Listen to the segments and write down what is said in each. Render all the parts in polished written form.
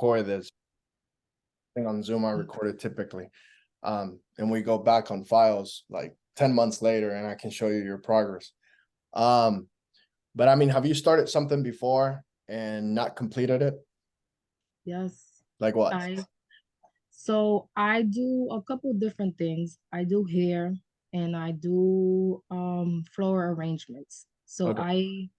record this thing on Zoom. I record it typically. And we go back on files like 10 months later and I can show you your progress. But I mean, have you started something before and not completed it? Yes. Like what? So I do a couple different things. I do hair and I do floral arrangements. So Okay.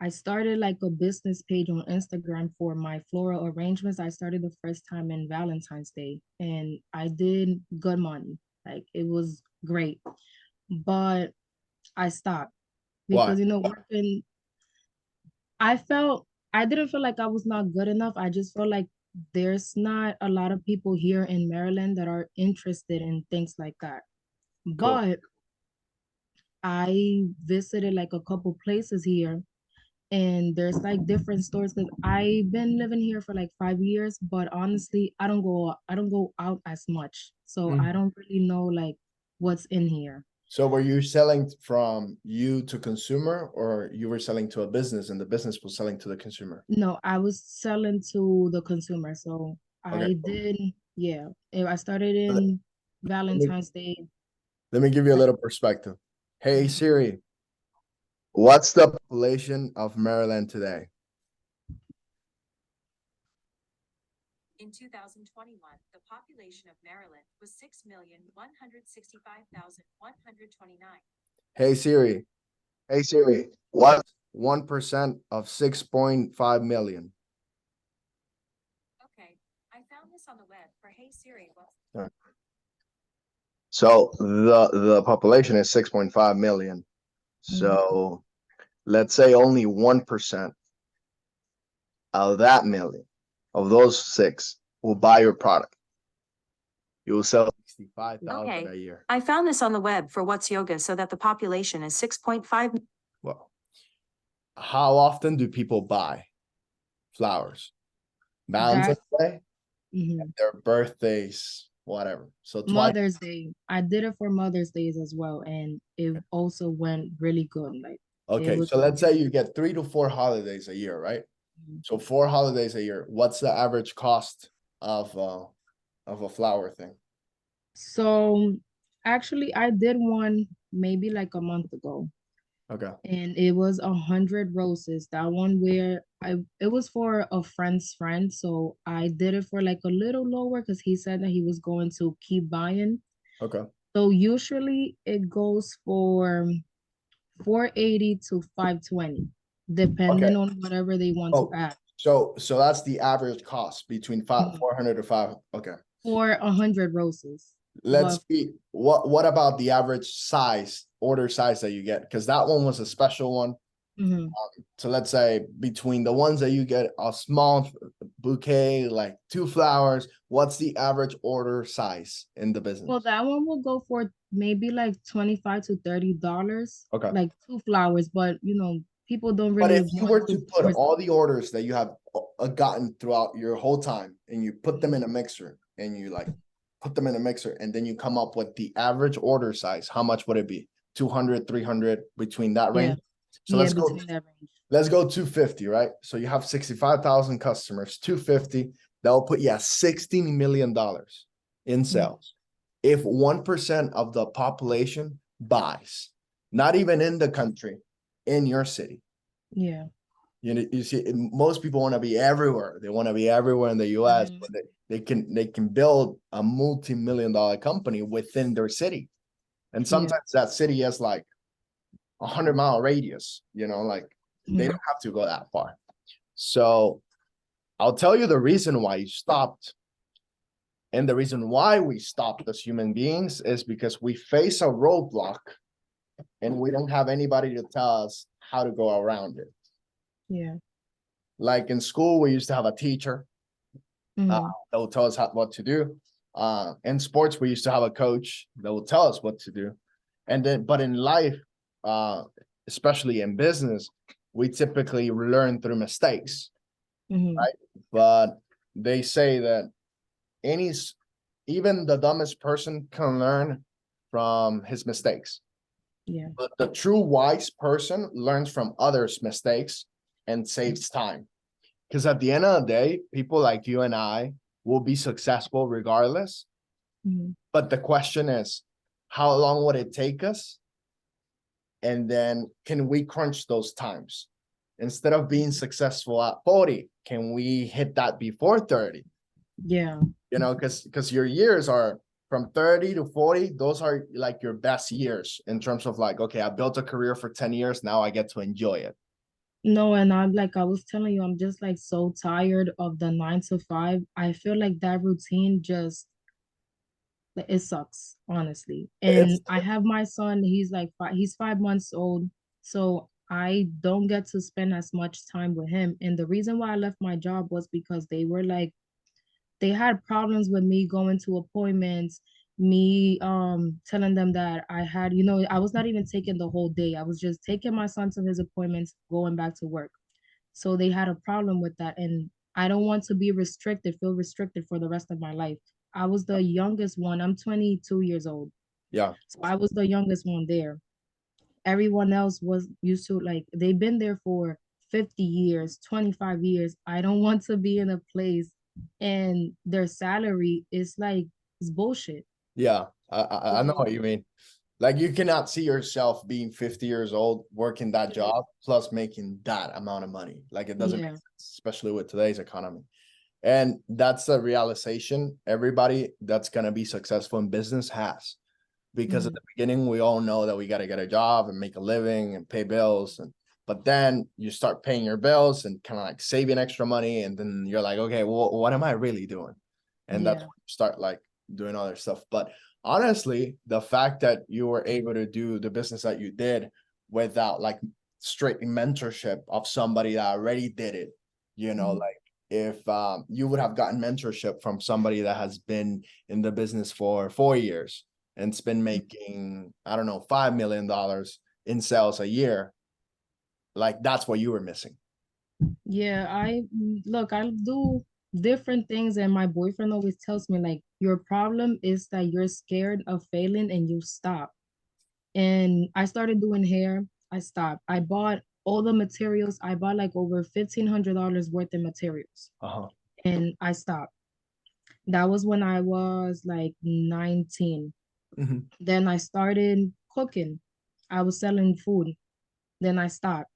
I started like a business page on Instagram for my floral arrangements. I started the first time in Valentine's Day and I did good money. Like it was great. But I stopped Why? because working, I didn't feel like I was not good enough. I just felt like there's not a lot of people here in Maryland that are interested in things like that. Cool. But I visited like a couple places here and there's like different stores because I've been living here for like 5 years, but honestly, I don't go out as much. So I Mhm. don't really know like what's in here. So were you selling from you to consumer or you were selling to a business and the business was selling to the consumer? No, I was selling to the consumer. So Okay. I did, yeah. I started Let in me, Valentine's Day. let me give you a little perspective. Hey Siri, what's the population of Maryland today? In 2021, the population of Maryland was 6,165,129. Hey Siri. Hey Siri, what's 1% of 6.5 million? Okay, I found this on the web for Hey Siri. Right. So the population is 6.5 million. So let's say only 1% of that million, of those six, will buy your product. You will sell 65,000 a year. I found this on the web for What's Yoga so that the population is 6.5. Well, how often do people buy flowers? Valentine's Day, their birthdays, whatever. So twice. Mother's Day. I did it for Mother's Days as well, and it also went really good. Like it Okay, was so let's say you get 3 to 4 holidays a year, right? So 4 holidays a year. What's the average cost of a flower thing? So actually I did one maybe like a month ago. Okay. And it was 100 roses. That one where it was for a friend's friend. So I did it for like a little lower because he said that he was going to keep buying. Okay. So usually it goes for 480 to 520, Okay. depending on whatever they want to Oh, add. so that's the average cost between 400 to 5. Okay. For 100 roses. Let's But see what about the average size, order size that you get? Because that one was a special one. So let's say between the ones that you get a small bouquet, like 2 flowers, what's the average order size in the business? well, that one will go for maybe like 25 to $30, Okay. like 2 flowers, but people don't But really if you want were to to put force all the orders that you have gotten throughout your whole time and you put them in a mixer and you like put them in a mixer and then you come up with the average order size, how much would it be? 200, 300 between that range? So Yeah, let's go between that range. let's go 250, right? So you have 65,000 customers, 250, that will put you at $16 million in sales. If 1% of the population buys, not even in the country, in your city. Yeah. You see, most people want to be everywhere. They want to be everywhere in the US, but they can build a multi-million-dollar company within their city. And sometimes that city has like 100-mile radius, like they don't have to go that far. So I'll tell you the reason why you stopped. And the reason why we stopped as human beings is because we face a roadblock and we don't have anybody to tell us how to go around it. Yeah. Like in school, we used to have a teacher that will tell us what to do. In sports, we used to have a coach that will tell us what to do. But in life, especially in business, we typically learn through mistakes, right? But they say that even the dumbest person can learn from his mistakes. Yeah. But the true wise person learns from others' mistakes and saves time. Because at the end of the day, people like you and I will be successful regardless. Mhm. But the question is, how long would it take us? And then can we crunch those times? Instead of being successful at 40, can we hit that before 30? Yeah. You know, because your years are from 30 to 40, those are like your best years in terms of like, okay, I built a career for 10 years, now I get to enjoy it. No, and I'm like, I was telling you, I'm just like so tired of the 9 to 5. I feel like that routine just, like, it sucks, honestly. It's And I have my son, he's 5 months old. So I don't get to spend as much time with him. And the reason why I left my job was because they were like, they had problems with me going to appointments, me telling them that I had, I was not even taking the whole day. I was just taking my son to his appointments, going back to work. So they had a problem with that. And I don't want to be restricted, feel restricted for the rest of my life. I was the youngest one. I'm 22 years old. yeah, So I was the youngest one there. Everyone else was used to, like, they've been there for 50 years, 25 years. I don't want to be in a place and their salary is like, it's bullshit. yeah. I know So what you mean. Like you cannot see yourself being 50 years old, working that job, plus making that amount of money. Like it doesn't make yeah. sense, especially with today's economy. And that's the realization everybody that's gonna be successful in business has. Because at Mhm. the beginning, we all know that we got to get a job and make a living and pay bills. But then you start paying your bills and kind of like saving extra money. And then you're like, okay, well, what am I really doing? And that's Yeah. when you start like doing other stuff. But honestly, the fact that you were able to do the business that you did without like straight mentorship of somebody that already did it, Mhm. like if you would have gotten mentorship from somebody that has been in the business for 4 years and it's been making, I don't know, $5 million in sales a year, like that's what you were missing. Yeah, look, I do different things, and my boyfriend always tells me, like, your problem is that you're scared of failing and you stop. And I started doing hair, I stopped. I bought all the materials, I bought like over $1,500 worth of materials, Uh-huh. and I stopped. That was when I was like 19. Mhm. Then I started cooking. I was selling food. Then I stopped.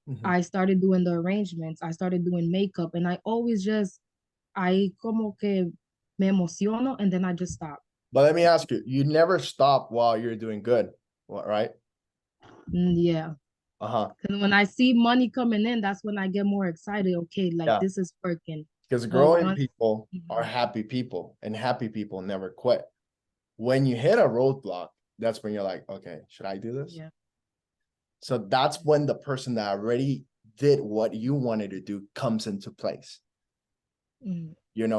Mhm. I started doing the arrangements. I started doing makeup, and I always just, I como que me emociono, and then I just stop. But let me ask you, you never stop while you're doing good, right? Yeah. Uh-huh. And when I see money coming in, that's when I get more excited. Okay, like, Yeah. this is working. Because But growing once, people are Mhm. happy people, and happy people never quit. When you hit a roadblock, that's when you're like, okay, should I do this? Yeah. So that's when the person that already did what you wanted to do comes into place. Mhm.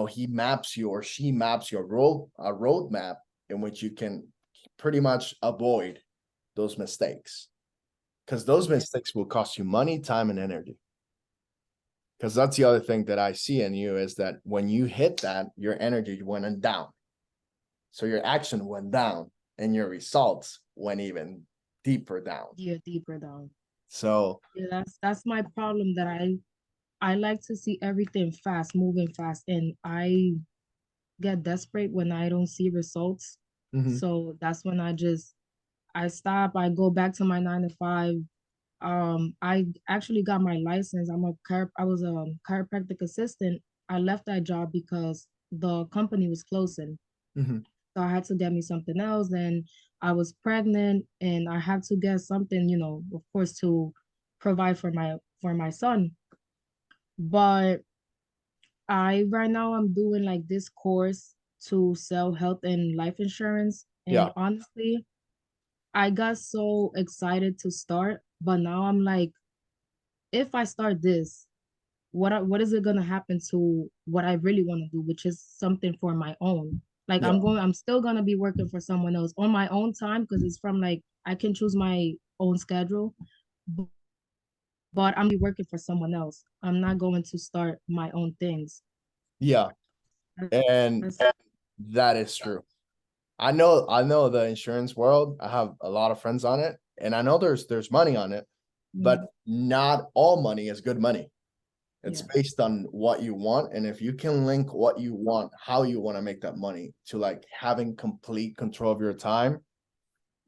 He maps you or she maps your roadmap in which you can pretty much avoid those mistakes, because those Yeah. mistakes will cost you money, time, and energy. Because that's the other thing that I see in you is that when you hit that, your energy went down. So your action went down and your results went even deeper down. Yeah, deeper down. So Yeah, that's my problem, that I like to see everything fast, moving fast, and I get desperate when I don't see results. mhm, So that's when I stop, I go back to my 9 to 5. I actually got my license. I was a chiropractic assistant. I left that job because the company was closing. mhm. So I had to get me something else. And I was pregnant and I had to get something, of course, to provide for my son. But right now I'm doing like this course to sell health and life insurance. And Yeah, honestly, I got so excited to start, but now I'm like, if I start this, what is it gonna happen to what I really want to do, which is something for my own. Like, yeah, I'm still gonna be working for someone else on my own time, because it's from, like, I can choose my own schedule, b- but I'm be working for someone else. I'm not going to start my own things. yeah. And That's- that is true. I know the insurance world. I have a lot of friends on it, and I know there's money on it, but Mhm. not all money is good money. It's Yeah. based on what you want. And if you can link what you want, how you want to make that money to like having complete control of your time,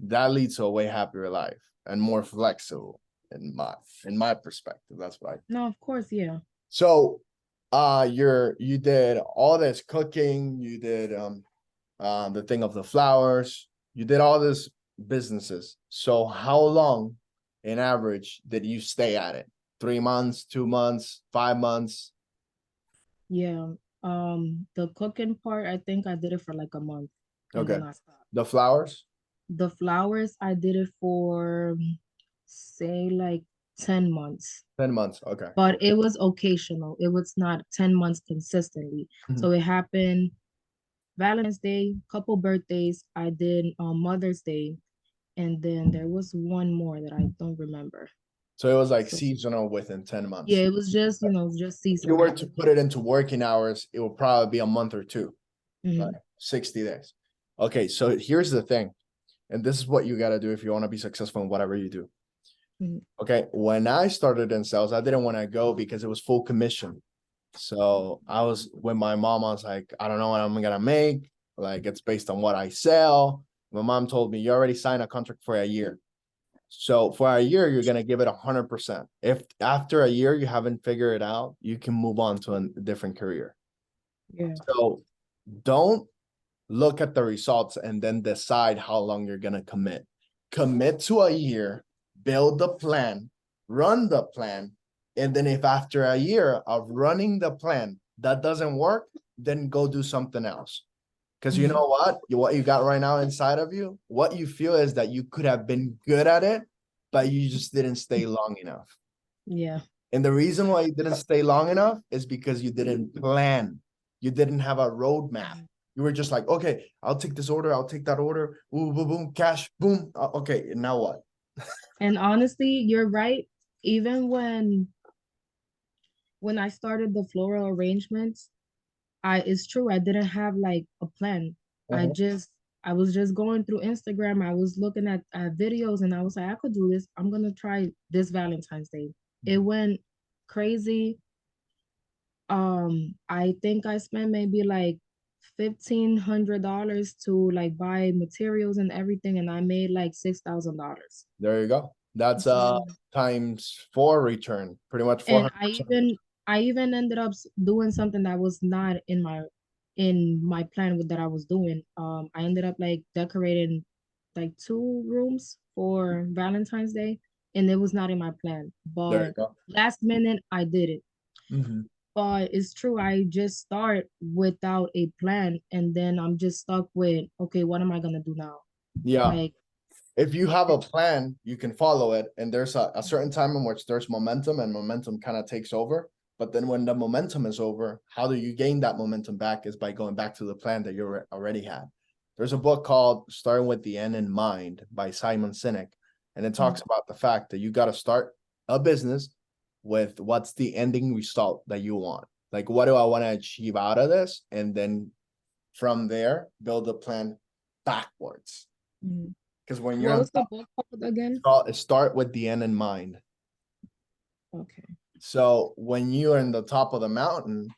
that leads to a way happier life and more flexible in my perspective. That's what I. No, of course, yeah. So you did all this cooking, you did the thing of the flowers, you did all this businesses. So how long in average did you stay at it? 3 months, 2 months, 5 months? Yeah. The cooking part, I think I did it for like a month and Okay. then I stopped. The flowers? The flowers, I did it for say like 10 months. 10 months. Okay. But it was occasional. It was not 10 months consistently. Mhm. So it happened Valentine's Day, couple birthdays. I did Mother's Day, and then there was one more that I don't remember. So it was like So seasonal within 10 months. yeah, it was just, just If you were to seasonal. put it into working hours, it would probably be a month or two, Mhm. like 60 days. Okay, so here's the thing, and this is what you got to do if you want to be successful in whatever you do. Mhm. Okay, when I started in sales, I didn't want to go because it was full commission. So I was with my mom, I was like, I don't know what I'm gonna make. Like it's based on what I sell. My mom told me you already signed a contract for a year. So for a year, you're gonna give it 100%. If after a year you haven't figured it out, you can move on to a different career. Yeah. So don't look at the results and then decide how long you're gonna commit. Commit to a year, build the plan, run the plan, and then if after a year of running the plan that doesn't work, then go do something else. Because you Mhm. know what you got right now inside of you, what you feel is that you could have been good at it, but you just didn't stay long enough. Yeah. And the reason why you didn't stay long enough is because you didn't plan. You didn't have a roadmap. You were just like, okay, I'll take this order, I'll take that order, boom, boom, boom, cash, boom. Okay, and now what? And honestly, you're right. Even when I started the floral arrangements, it's true, I didn't have like a plan. I Mhm. just I was just going through Instagram. I was looking at videos and I was like, I could do this. I'm gonna try this Valentine's Day. It went crazy. I think I spent maybe like $1,500 to like buy materials and everything, and I made like $6,000. There you go. That's So, times 4 return, pretty much and 400%. I even ended up doing something that was not in my plan with that I was doing. I ended up like decorating like 2 rooms for Valentine's Day, and it was not in my plan. There you But go. last minute I did it. Mhm. But it's true, I just start without a plan, and then I'm just stuck with, okay, what am I gonna do now? Yeah. Like, If you have a plan, you can follow it. And there's a certain time in which there's momentum and momentum kind of takes over. But then when the momentum is over, how do you gain that momentum back is by going back to the plan that you already had. There's a book called Starting with the End in Mind by Simon Sinek. And it talks about the fact that you got to start a business with what's the ending result that you want. Like, what do I want to achieve out of this? And then from there, build a plan backwards. mm. Because when you're What on was the book called again? start with the end in mind. Okay. So when you're in the top of the mountain,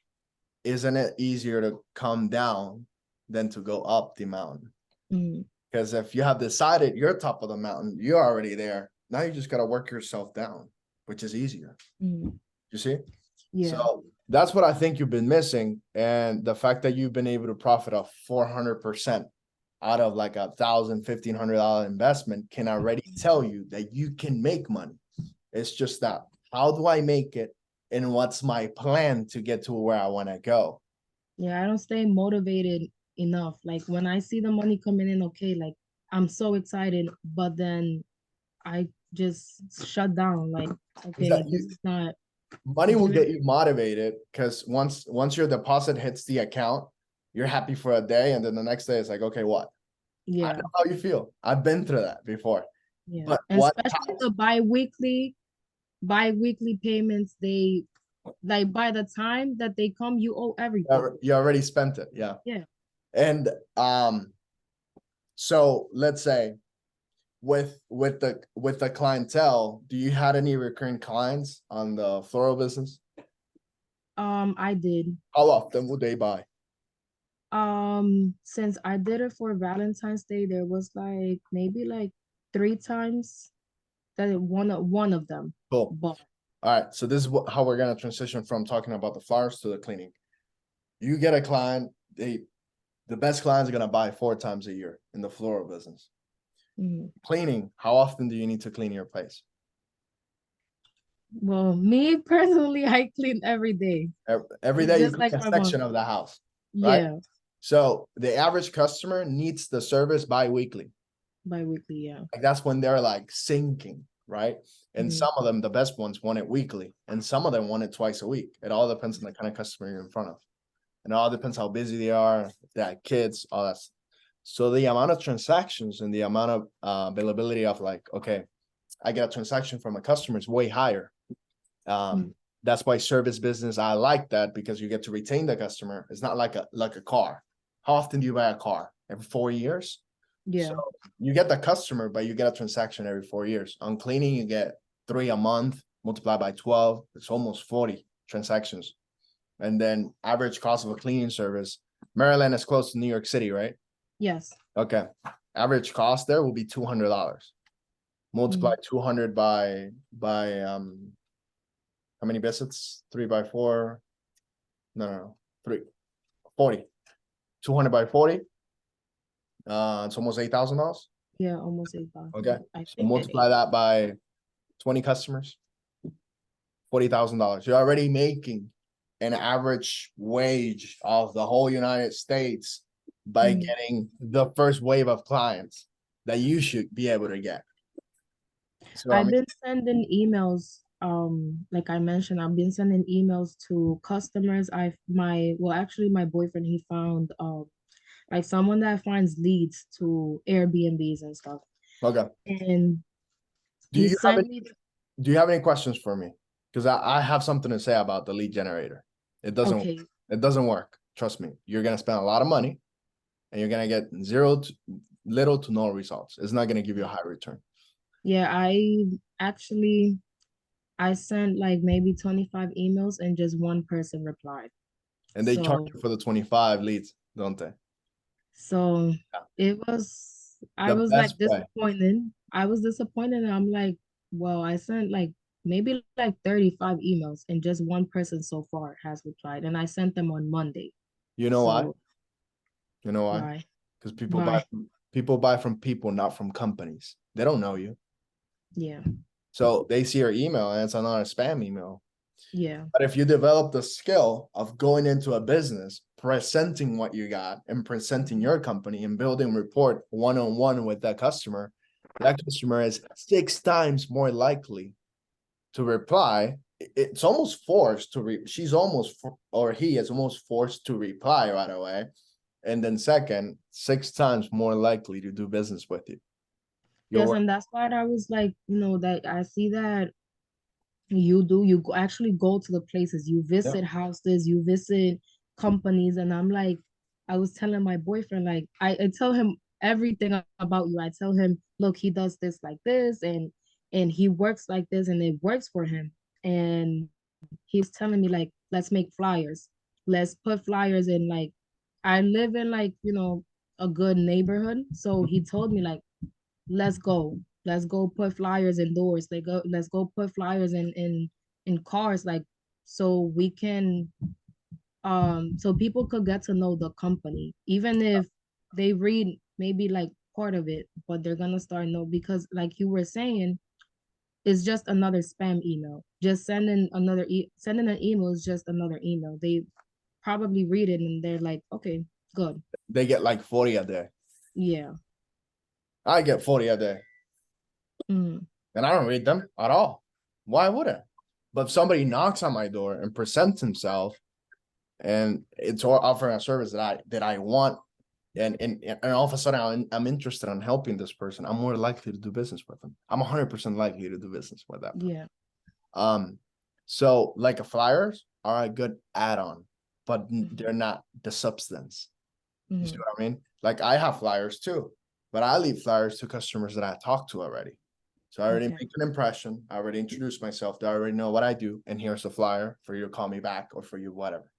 isn't it easier to come down than to go up the mountain? Mm, Because if you have decided you're top of the mountain, you're already there. Now you just got to work yourself down, which is easier. mm, You see? yeah. So that's what I think you've been missing. And the fact that you've been able to profit a 400% out of like $1,000, $1,500 investment can already tell you that you can make money. It's just that, how do I make it? And what's my plan to get to where I want to go? Yeah, I don't stay motivated enough. Like when I see the money coming in, okay, like I'm so excited, but then I just shut down. Like, Is okay, that like this you, is not money will giving. get you motivated because once your deposit hits the account, you're happy for a day, and then the next day it's like, okay, what? I Yeah, know how you feel. I've been through that before. yeah. But And what especially the bi-weekly payments, they like by the time that they come, you owe everything. you already spent it, yeah. Yeah. And so let's say with the clientele, do you had any recurring clients on the floral business? I did. How often would they buy? Since I did it for Valentine's Day, there was like maybe like 3 times that one of them Cool. bought. All right, so this is how we're gonna transition from talking about the flowers to the cleaning. You get a client, the best clients are gonna buy 4 times a year in the floral business. Mhm. Cleaning, how often do you need to clean your place? Well, me personally, I clean every day, Every day you just clean like a my mom. section of the house, right? Yeah, So the average customer needs the service bi-weekly. bi-weekly, yeah. Like that's when they're like sinking, right? And Mhm. some of them, the best ones, want it weekly, and some of them want it twice a week. It all depends on the kind of customer you're in front of. And it all depends how busy they are, if they have kids, all that. So the amount of transactions and the amount of availability of like, okay, I get a transaction from a customer is way higher. Mm. That's why service business, I like that because you get to retain the customer. It's not like a car. How often do you buy a car? Every 4 years? So Yeah, you get the customer, but you get a transaction every 4 years. On cleaning, you get 3 a month, multiplied by 12, it's almost 40 transactions. And then average cost of a cleaning service, Maryland is close to New York City, right? yes. Okay. Average cost there will be $200. Multiply 200 by how many visits? 3 by 4. No. 40. 200 by 40. It's almost $8,000. Yeah, almost 8,000. Okay. I So think at multiply that by 20 customers, $40,000. You're already making an average wage of the whole United States by Mhm. getting the first wave of clients that you should be able to get. So I I've mean, been sending emails, like I mentioned, I've been sending emails to customers. Actually my boyfriend, he found like someone that finds leads to Airbnbs and stuff. okay. And Do he you have sent any me do you have any questions for me? Because I have something to say about the lead generator. okay. It doesn't work. Trust me. You're gonna spend a lot of money and you're gonna get little to no results. It's not gonna give you a high return. Yeah, I sent like maybe 25 emails and just one person replied. And they charge So you for the 25 leads, don't they? so Yeah. I The was best like way. disappointed. I was disappointed and I'm like, well, I sent like maybe like 35 emails and just one person so far has replied. And I sent them on Monday. You know why? So You know why? why? Because Why? people buy from people, not from companies. They don't know you. Yeah. So they see your email and it's another spam email. Yeah. But if you develop the skill of going into a business, presenting what you got and presenting your company and building rapport one-on-one with that customer is 6 times more likely to reply. It's almost forced to or he is almost forced to reply right away. And then second, 6 times more likely to do business with you. Yes, You're and that's why I was like, that I see that actually go to the places, you yeah, visit houses, you visit companies, and I'm like, I was telling my boyfriend, like, I tell him everything about you. I tell him, look, he does this like this, and he works like this, and it works for him. And he's telling me like, let's make flyers, let's put flyers in. Like, I live in like, a good neighborhood, so he told me like, let's go. Let's go put flyers indoors. Let's go put flyers in cars, like, so we can so people could get to know the company, even if they read maybe like part of it, but they're gonna start know, because like you were saying, it's just another spam email. Just sending an email is just another email. They probably read it and they're like, okay, good. they get like 40 a day. Yeah. I get 40 a day. Mm. And I don't read them at all. Why would I? But if somebody knocks on my door and presents himself and it's offering a service that I want, and all of a sudden I'm interested in helping this person, I'm more likely to do business with them. I'm 100% likely to do business with that person. Yeah. So like a flyers are a good add-on, but they're not the substance. You see Mhm. what I mean? Like I have flyers too, but I leave flyers to customers that I talked to already. So I already Okay. make an impression. I already introduced myself. They already know what I do. And here's a flyer for you to call me back or for you, whatever.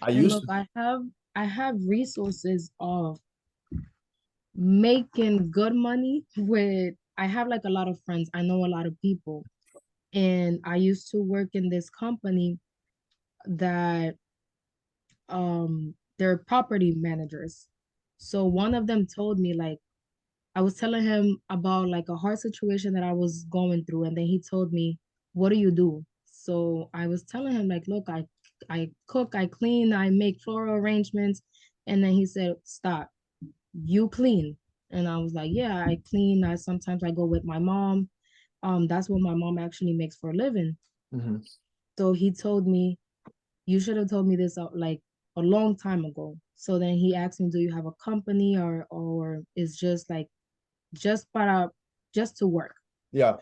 I And used look, to, I have resources of making good money with I have like a lot of friends. I know a lot of people. And I used to work in this company that they're property managers. So one of them told me like I was telling him about like a hard situation that I was going through, and then he told me, "What do you do?" So I was telling him like, "Look, I cook, I clean, I make floral arrangements," and then he said, "Stop, you clean." And I was like, "Yeah, I clean. I sometimes I go with my mom. That's what my mom actually makes for a living." Mhm. So he told me, "You should have told me this like a long time ago." So then he asked me, "Do you have a company or is just like just para just to work?" Yeah.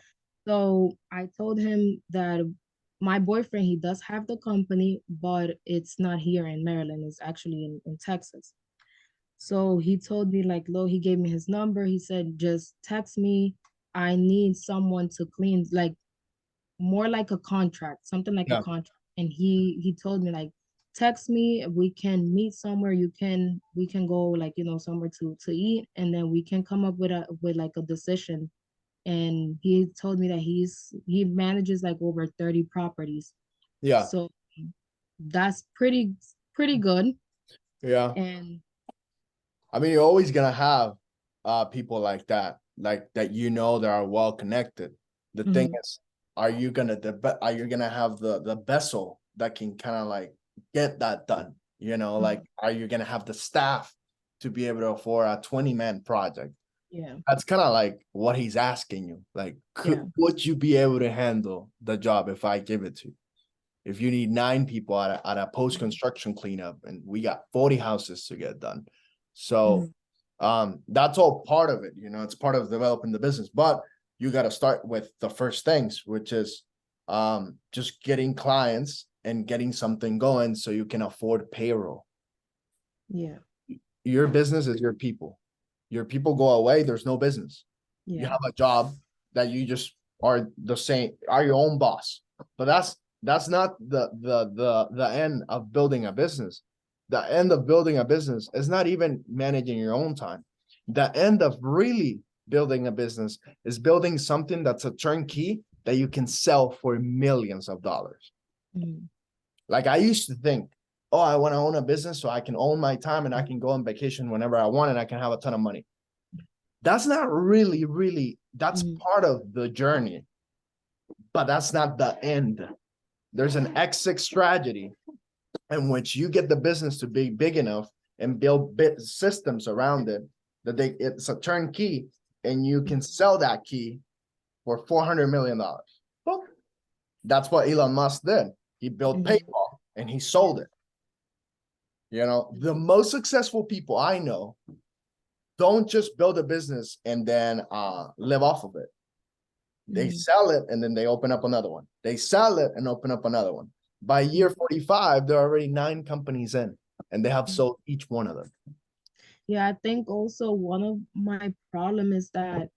So I told him that my boyfriend, he does have the company, but it's not here in Maryland. It's actually in Texas. So he told me like, he gave me his number. He said, just text me. I need someone to clean, like more like a contract, something like a Yeah. contract. And he told me like, text me, we can meet somewhere. We can go like, somewhere to eat, and then we can come up with like a decision. And he told me that he manages like over 30 properties. Yeah. So that's pretty good. Yeah. And I mean, you're always gonna have people like that, that are well connected. The thing mhm, is, are you gonna have the vessel that can kind of like get that done? Like, mhm, are you gonna have the staff to be able to afford a 20-man project? yeah, That's kind of like what he's asking you. Like, yeah, would you be able to handle the job if I give it to you? If you need 9 people at a post-construction cleanup and we got 40 houses to get done. So mhm, that's all part of it, it's part of developing the business. But you got to start with the first things, which is just getting clients and getting something going so you can afford payroll. yeah, Your business is your people. Your people go away, there's no business. You yeah, have a job that you just are your own boss. But that's not the end of building a business. The end of building a business is not even managing your own time. The end of really building a business is building something that's a turnkey that you can sell for millions of dollars. mhm, Like I used to think, oh, I want to own a business so I can own my time and I can go on vacation whenever I want and I can have a ton of money. That's not really, that's mhm, part of the journey, but that's not the end. There's an exit strategy in which you get the business to be big enough and build systems around it that it's a turnkey and you can sell that key for $400 million. Well, that's what Elon Musk did. He built mhm, PayPal and he sold it. The most successful people I know don't just build a business and then live off of it. They mhm, sell it and then they open up another one. They sell it and open up another one. By year 45, there are already 9 companies in, and they have mhm. sold each one of them. Yeah, I think also one of my problem is that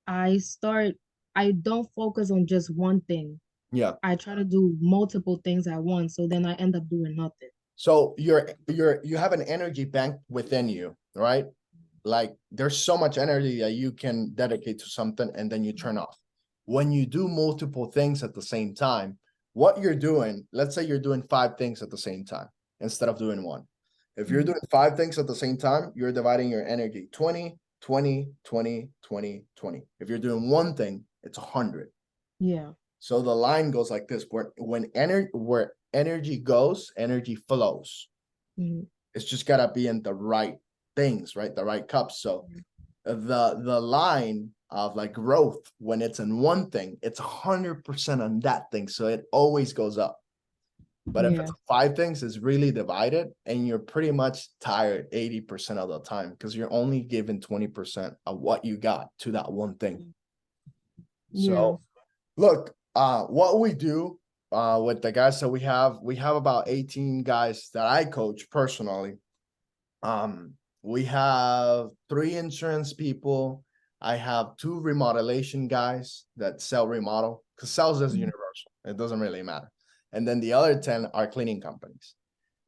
I start I don't focus on just one thing. Yeah. I try to do multiple things at once, so then I end up doing nothing. So you have an energy bank within you, right? Like there's so much energy that you can dedicate to something and then you turn off. When you do multiple things at the same time, what you're doing, let's say you're doing 5 things at the same time instead of doing one. If you're Mhm. doing 5 things at the same time, you're dividing your energy 20, 20, 20, 20, 20. If you're doing one thing, it's 100. Yeah. So the line goes like this: where energy goes, energy flows. Mhm. It's just gotta be in the right things, right? The right cups. So the line of like growth, when it's in one thing, it's 100% on that thing. So it always goes up. But if Yeah. it's 5 things, it's really divided and you're pretty much tired 80% of the time because you're only given 20% of what you got to that one thing. Yeah. So look, what we do with the guys, so we have about 18 guys that I coach personally. We have 3 insurance people, I have 2 remodelation guys that sell remodel, because sales is Mhm. universal. It doesn't really matter. And then the other 10 are cleaning companies.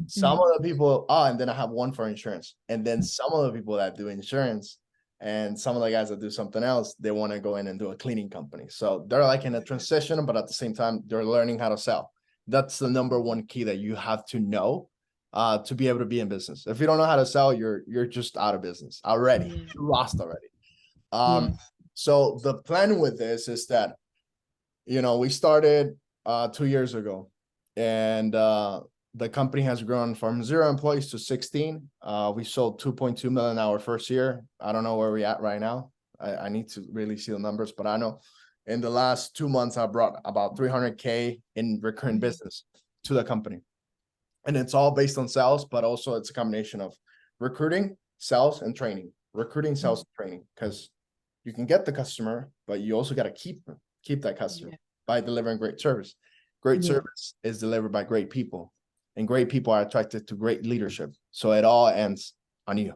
Some Mhm. of the people, and then I have 1 for insurance. And then some of the people that do insurance and some of the guys that do something else, they want to go in and do a cleaning company. So they're like in a transition, but at the same time, they're learning how to sell. That's the number 1 key that you have to know to be able to be in business. If you don't know how to sell, you're just out of business already. Yeah. You lost already. Yeah. So the plan with this is that, we started 2 years ago, and the company has grown from 0 employees to 16. We sold 2.2 million our first year. I don't know where we're at right now. I need to really see the numbers, but I know in the last 2 months, I brought about 300K in recurring business to the company. And it's all based on sales, but also it's a combination of recruiting, sales, and training. Recruiting, sales, and training, because you can get the customer, but you also got to keep that customer by delivering great service. Great Yeah. service is delivered by great people, and great people are attracted to great leadership. So it all ends on you.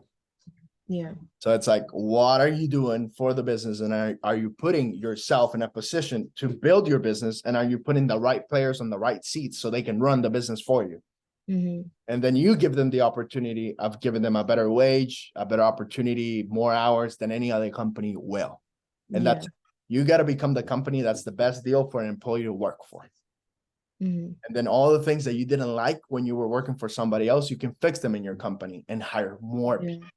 Yeah. So it's like, what are you doing for the business? And are you putting yourself in a position to build your business? And are you putting the right players on the right seats so they can run the business for you? Mhm. And then you give them the opportunity of giving them a better wage, a better opportunity, more hours than any other company will. And Yeah. that's, you got to become the company that's the best deal for an employee to work for. Mhm. And then all the things that you didn't like when you were working for somebody else, you can fix them in your company and hire more Yeah. people.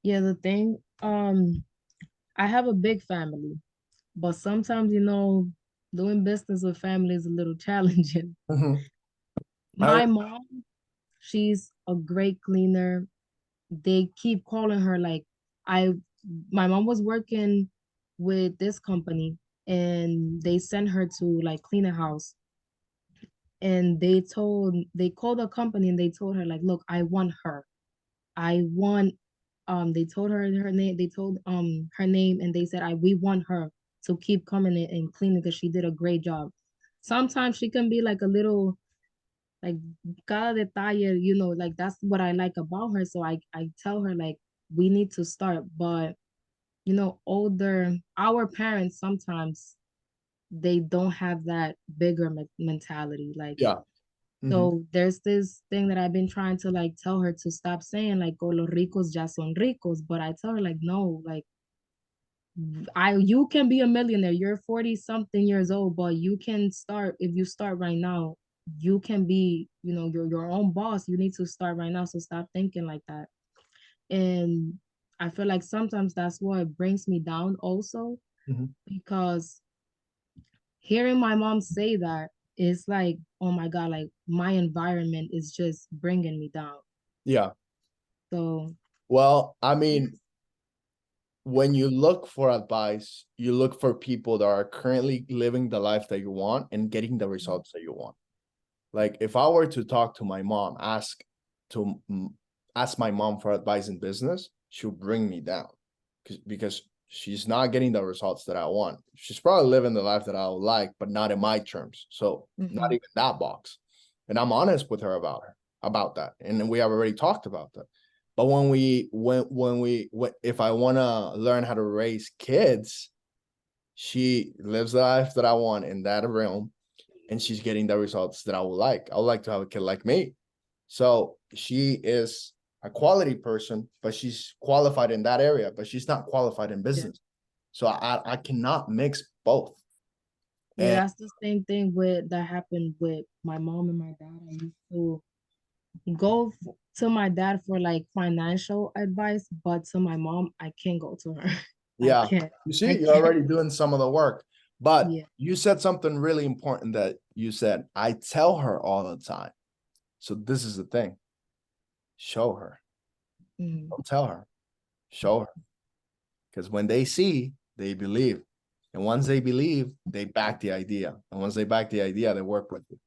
Yeah, the thing, I have a big family, but sometimes, doing business with family is a little challenging. Mhm. My mom, she's a great cleaner. They keep calling her like I my mom was working with this company and they sent her to like clean a house, and they called the company and they told her like, look, I want her. I want they told her her name, they told her name, and they said we want her to keep coming in and cleaning because she did a great job. Sometimes she can be like a little like cada detalle, like that's what I like about her. So I tell her like we need to start, but older our parents sometimes they don't have that bigger mentality. Like, Yeah. Mhm. so there's this thing that I've been trying to like tell her to stop saying like, "Oh, los ricos ya son ricos," but I tell her like, no, like you can be a millionaire. You're 40 something years old, but you can start if you start right now. You can be, your own boss. You need to start right now. So stop thinking like that. And I feel like sometimes that's what brings me down also, Mhm. because hearing my mom say that is like, oh my God, like my environment is just bringing me down. Yeah. So, Well, I mean, when you look for advice, you look for people that are currently living the life that you want and getting the results that you want. Like if I were to talk to my mom, to ask my mom for advice in business, she'll bring me down because she's not getting the results that I want. She's probably living the life that I would like, but not in my terms. So not even that box. And I'm honest with her about that. And we have already talked about that. But if I want to learn how to raise kids, she lives the life that I want in that realm, and she's getting the results that I would like. I would like to have a kid like me. So she is a quality person, but she's qualified in that area, but she's not qualified in yeah. business. So I cannot mix both. Yeah, And that's the same thing with that happened with my mom and my dad. I used to go to my dad for like financial advice, but to my mom, I can't go to her. I yeah, can't. you I see, you're can't. already doing some of the work. But Yeah. you said something really important that you said, I tell her all the time. So this is the thing. Show her. Mhm. Don't tell her. Show her. Because when they see, they believe. And once they believe, they back the idea. And once they back the idea, they work with it.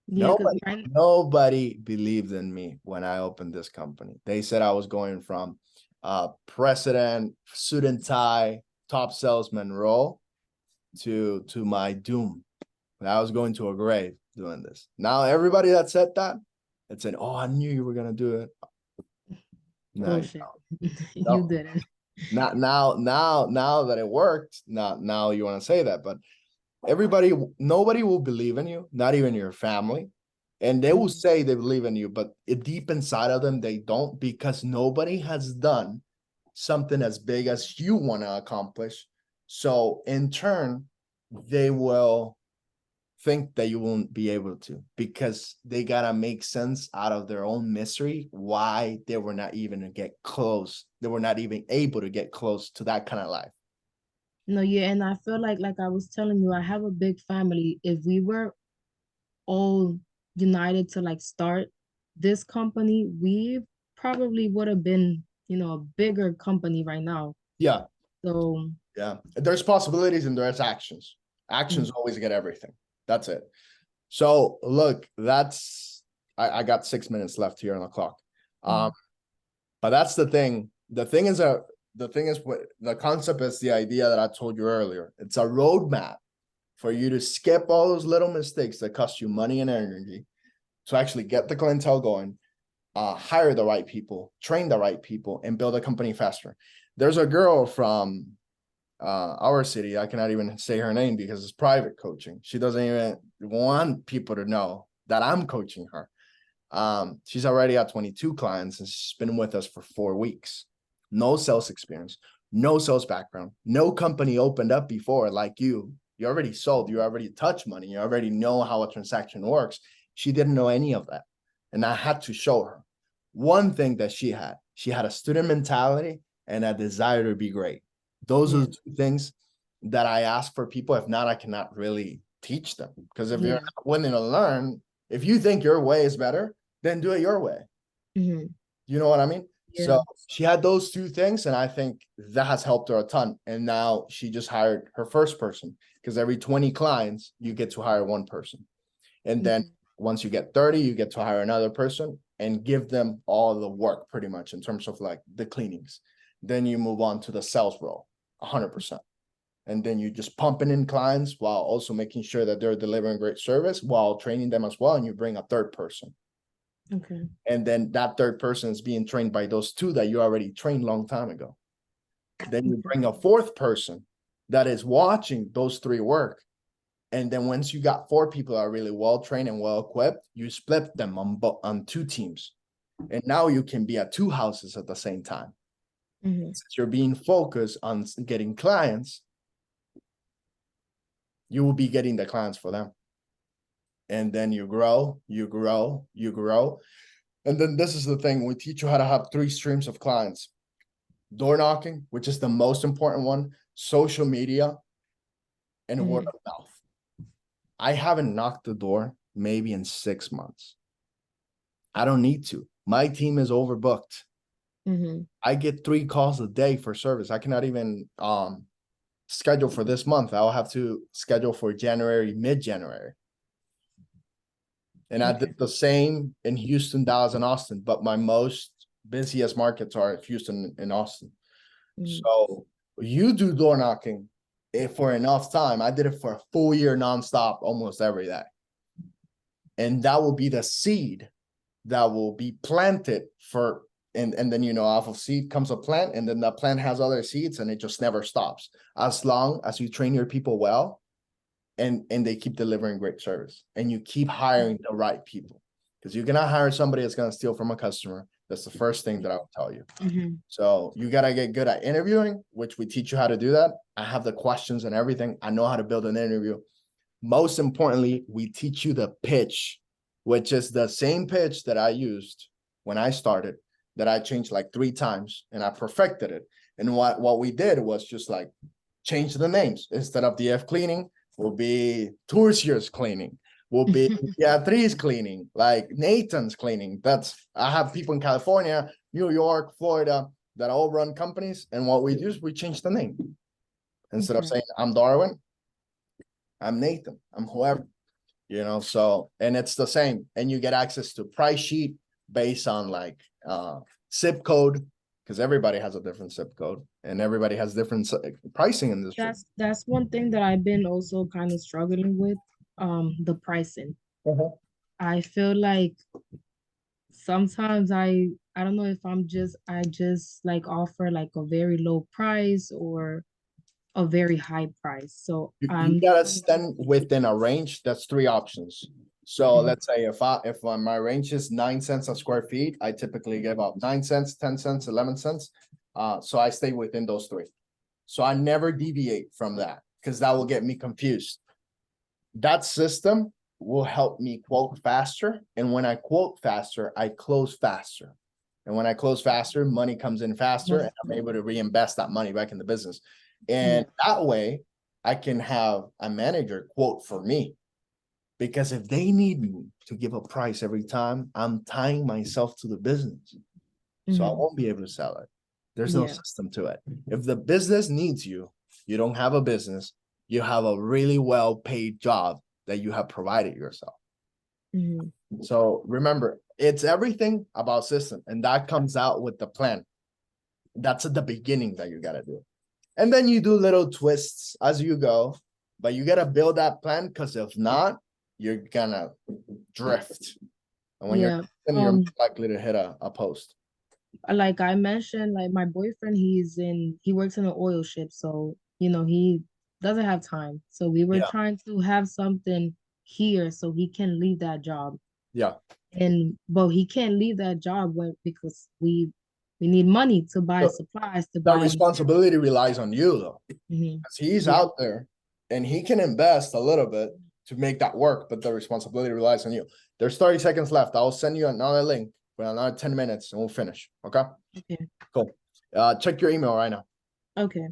Yeah, because Nobody believed in me when I opened this company. They said I was going from president, suit and tie, top salesman role to my doom. I was going to a grave doing this. Now everybody that said that, it said, "Oh, I knew you were gonna do it." No, bullshit. You no, didn't. Not now that it worked, now you want to say that, but nobody will believe in you, not even your family. And they will say they believe in you, but deep inside of them, they don't, because nobody has done something as big as you want to accomplish. So in turn, they will think that you won't be able to, because they gotta make sense out of their own misery why they were not even to get close. They were not even able to get close to that kind of life. No, yeah, and I feel like I was telling you, I have a big family. If we were all united to like start this company, we probably would have been, a bigger company right now. Yeah, So yeah. There's possibilities and there's actions. Actions Mhm. always get everything. That's it. So look, I got 6 minutes left here on the clock. But that's the thing. The thing is what the concept is, the idea that I told you earlier. It's a roadmap for you to skip all those little mistakes that cost you money and energy to actually get the clientele going, hire the right people, train the right people, and build a company faster. There's a girl from our city. I cannot even say her name because it's private coaching. She doesn't even want people to know that I'm coaching her. She's already at 22 clients and she's been with us for 4 weeks. No sales experience, no sales background, no company opened up before like you. You already sold, you already touch money, you already know how a transaction works. She didn't know any of that. And I had to show her one thing that she had a student mentality and a desire to be great. Those are the two things that I ask for people. If not, I cannot really teach them, because if you're not willing to learn, if you think your way is better, then do it your way. Mhm. You know what I mean? Yeah. So she had those two things, and I think that has helped her a ton. And now she just hired her first person, because every 20 clients, you get to hire one person. And then once you get 30, you get to hire another person and give them all the work pretty much in terms of like the cleanings. Then you move on to the sales role, 100%. And then you just pumping in clients while also making sure that they're delivering great service while training them as well. And you bring a third person. Okay. And then that third person is being trained by those two that you already trained long time ago. Then you bring a fourth person that is watching those three work. And then once you got 4 people that are really well trained and well equipped, you split them on 2 teams. And now you can be at 2 houses at the same time. Since you're being focused on getting clients, you will be getting the clients for them. And then you grow. And then this is the thing, we teach you how to have 3 streams of clients. Door knocking, which is the most important one, social media, and word of mouth. I haven't knocked the door maybe in 6 months. I don't need to. My team is overbooked. I get 3 calls a day for service. I cannot even schedule for this month. I'll have to schedule for January, mid-January. And I did the same in Houston, Dallas, and Austin, but my most busiest markets are Houston and Austin. So you do door knocking for enough time. I did it for a full year nonstop, almost every day. And that will be the seed that will be planted for, and then, off of seed comes a plant, and then the plant has other seeds, and it just never stops. As long as you train your people well, and they keep delivering great service, and you keep hiring the right people, because you cannot hire somebody that's going to steal from a customer. That's the first thing that I will tell you. So you got to get good at interviewing, which we teach you how to do that. I have the questions and everything. I know how to build an interview. Most importantly, we teach you the pitch, which is the same pitch that I used when I started, that I changed like 3 times, and I perfected it. And what we did was just like change the names. Instead of DF Cleaning, will be Turcios Cleaning, will be Beatriz Cleaning, like Nathan's Cleaning. I have people in California, New York, Florida that all run companies. And what we do is we change the name. Instead of saying I'm Darwin, I'm Nathan, I'm whoever, so, and it's the same. And you get access to price sheet based on like zip code, because everybody has a different zip code and everybody has different pricing in this. That's one thing that I've been also kind of struggling with, the pricing. I feel like sometimes I don't know if I just like offer like a very low price or a very high price. So You I'm gotta trying to stand within a range. That's three options. So Mhm. let's say if my range is 9 cents a square feet, I typically give out 9 cents, 10 cents, 11 cents. So I stay within those three. So I never deviate from that because that will get me confused. That system will help me quote faster. And when I quote faster, I close faster. And when I close faster, money comes in faster and I'm able to reinvest that money back in the business. And that way I can have a manager quote for me. Because if they need me to give a price every time, I'm tying myself to the business. So I Mhm. won't be able to sell it. There's no Yeah. system to it. If the business needs you, you don't have a business, you have a really well-paid job that you have provided yourself. Mhm. So remember, it's everything about system, and that comes out with the plan. That's at the beginning that you gotta do. And then you do little twists as you go, but you gotta build that plan, because if not, you're gonna drift. And when Yeah. you're likely to hit a post. Like I mentioned, like my boyfriend, he works in an oil ship, so you know he doesn't have time. So we were Yeah, trying to have something here so he can leave that job. yeah. But he can't leave that job because we need money to buy So supplies, to the buy material. responsibility relies on you though. Mhm. 'Cause he's Yeah. out there and he can invest a little bit to make that work, but the responsibility relies on you. There's 30 seconds left. I'll send you another link for another 10 minutes and we'll finish. Okay, Okay. cool. Check your email right now. Okay.